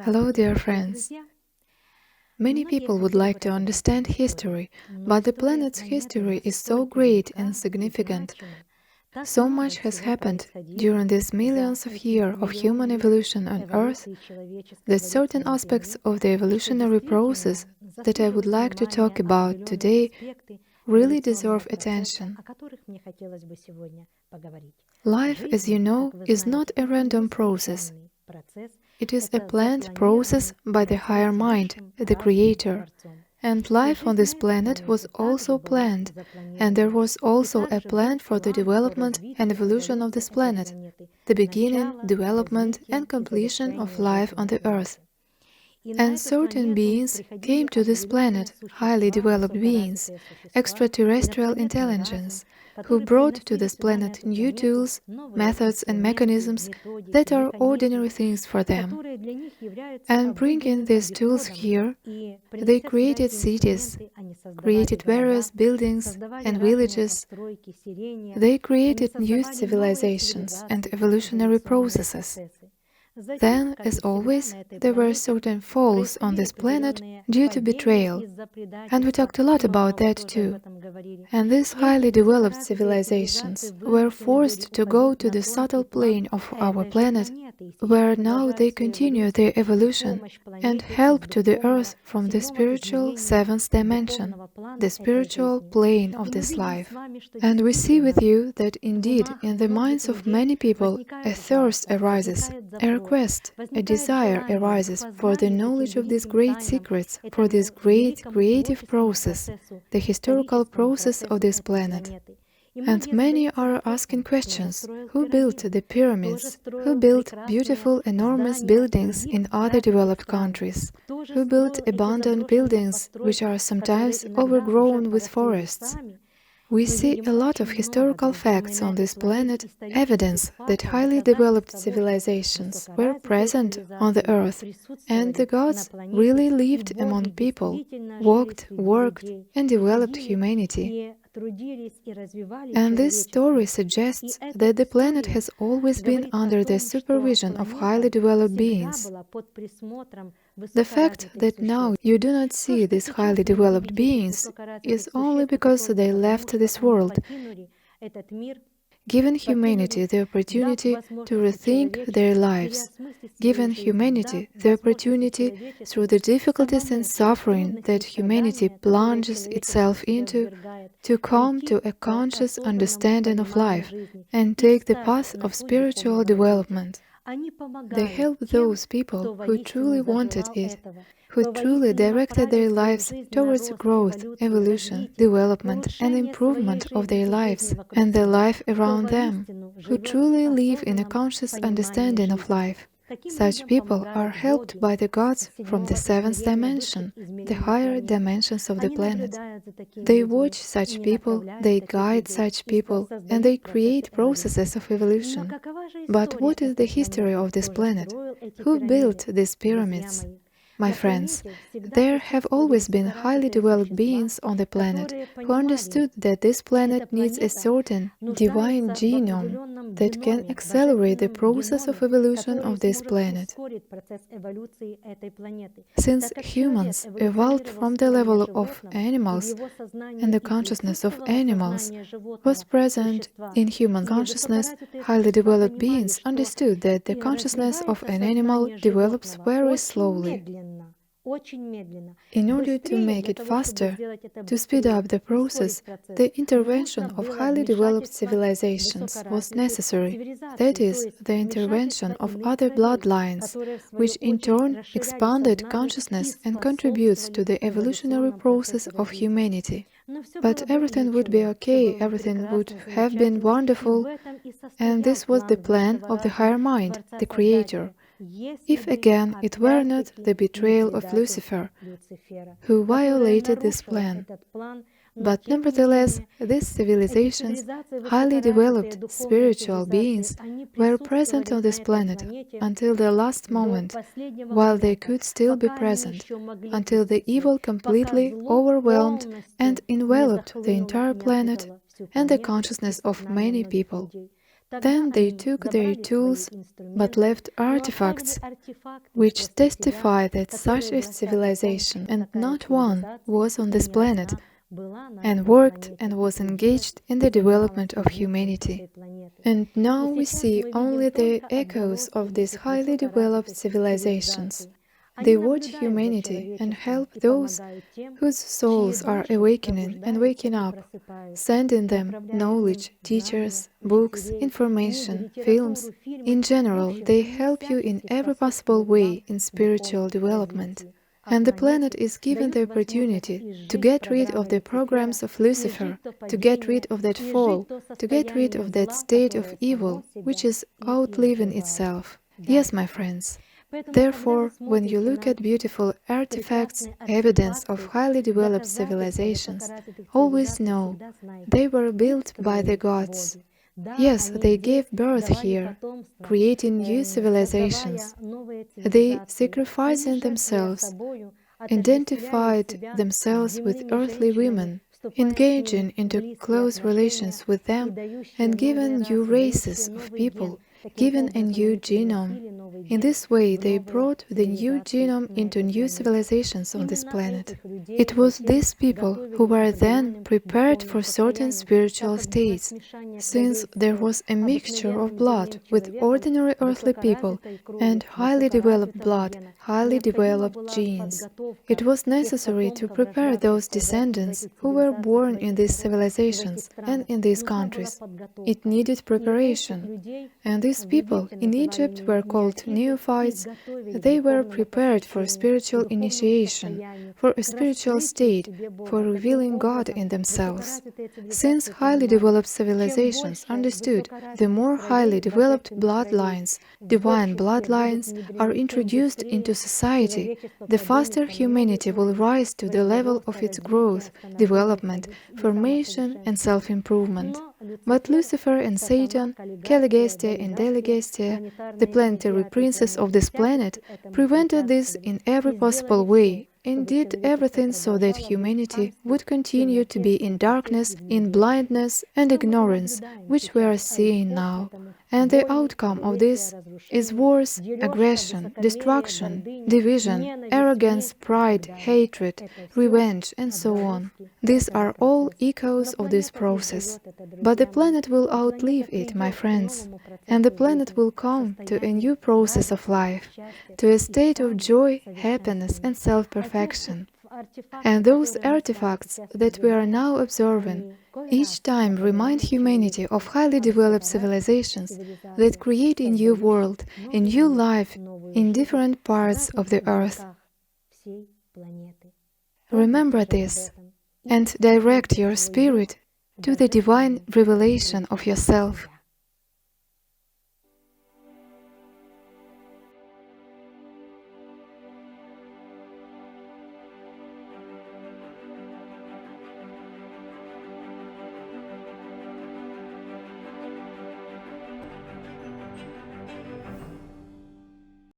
Hello, dear friends. Many people would like to understand history, but the planet's history is so great and significant. So much has happened during these millions of years of human evolution on Earth that certain aspects of the evolutionary process that I would like to talk about today really deserve attention. Life, as you know, is not a random process. It is a planned process by the higher mind, the Creator. And life on this planet was also planned, and there was also a plan for the development and evolution of this planet, the beginning, development, and completion of life on the Earth. And certain beings came to this planet, highly developed beings, extraterrestrial intelligence, who brought to this planet new tools, methods and mechanisms that are ordinary things for them. And bringing these tools here, they created cities, created various buildings and villages. They created new civilizations and evolutionary processes. Then, as always, there were certain falls on this planet due to betrayal, and we talked a lot about that too. And these highly developed civilizations were forced to go to the subtle plane of our planet, where now they continue their evolution and help to the Earth from the spiritual seventh dimension, the spiritual plane of this life. And we see with you that indeed in the minds of many people a thirst arises, a request, a desire arises for the knowledge of these great secrets, for this great creative process, the historical process of this planet. And many are asking questions: who built the pyramids? Who built beautiful, enormous buildings in other developed countries? Who built abandoned buildings which are sometimes overgrown with forests? We see a lot of historical facts on this planet, evidence that highly developed civilizations were present on the Earth, and the gods really lived among people, walked, worked, and developed humanity. And this story suggests that the planet has always been under the supervision of highly developed beings. The fact that now you do not see these highly developed beings is only because they left this world, giving humanity the opportunity to rethink their lives, giving humanity the opportunity through the difficulties and suffering that humanity plunges itself into to come to a conscious understanding of life and take the path of spiritual development. They help those people who truly wanted it, who truly directed their lives towards growth, evolution, development, and improvement of their lives and the life around them, who truly live in a conscious understanding of life. Such people are helped by the gods from the seventh dimension, the higher dimensions of the planet. They watch such people, they guide such people, and they create processes of evolution. But what is the history of this planet? Who built these pyramids? My friends, there have always been highly developed beings on the planet who understood that this planet needs a certain divine genome that can accelerate the process of evolution of this planet. Since humans evolved from the level of animals, and the consciousness of animals was present in human consciousness, highly developed beings understood that the consciousness of an animal develops very slowly. In order to make it faster, to speed up the process, the intervention of highly developed civilizations was necessary. That is, the intervention of other bloodlines, which in turn expanded consciousness and contributes to the evolutionary process of humanity. But everything would be okay, everything would have been wonderful, and this was the plan of the higher mind, the Creator, if again it were not the betrayal of Lucifer, who violated this plan. But nevertheless, these civilizations, highly developed spiritual beings, were present on this planet until the last moment, while they could still be present, until the evil completely overwhelmed and enveloped the entire planet and the consciousness of many people. Then they took their tools but left artifacts which testify that such a civilization, and not one, was on this planet, and worked and was engaged in the development of humanity. And now we see only the echoes of these highly developed civilizations. They watch humanity and help those whose souls are awakening and waking up, sending them knowledge, teachers, books, information, films. In general, they help you in every possible way in spiritual development. And the planet is given the opportunity to get rid of the programs of Lucifer, to get rid of that fall, to get rid of that state of evil, which is outliving itself. Yes, my friends. Therefore, when you look at beautiful artifacts, evidence of highly developed civilizations, always know they were built by the gods. Yes, they gave birth here, creating new civilizations. They, sacrificing themselves, identified themselves with earthly women, engaging into close relations with them, and given new races of people, given a new genome. In this way, they brought the new genome into new civilizations on this planet. It was these people who were then prepared for certain spiritual states, since there was a mixture of blood with ordinary earthly people and highly developed blood, highly developed genes. It was necessary to prepare those descendants who were born in these civilizations and in these countries. It needed preparation. And these people in Egypt were called neophytes. They were prepared for spiritual initiation, for a spiritual state, for revealing God in themselves. Since highly developed civilizations understood the more highly developed bloodlines, divine bloodlines, are introduced into society, the faster humanity will rise to the level of its growth, development, formation, and self-improvement. But Lucifer and Satan, Caligastia and Delegastia, the planetary princes of this planet, prevented this in every possible way and did everything so that humanity would continue to be in darkness, in blindness and ignorance, which we are seeing now. And the outcome of this is wars, aggression, destruction, division, arrogance, pride, hatred, revenge, and so on. These are all echoes of this process. But the planet will outlive it, my friends, and the planet will come to a new process of life, to a state of joy, happiness, and self-perfection. And those artifacts that we are now observing each time remind humanity of highly developed civilizations that create a new world, a new life in different parts of the earth. Remember this and direct your spirit to the divine revelation of yourself.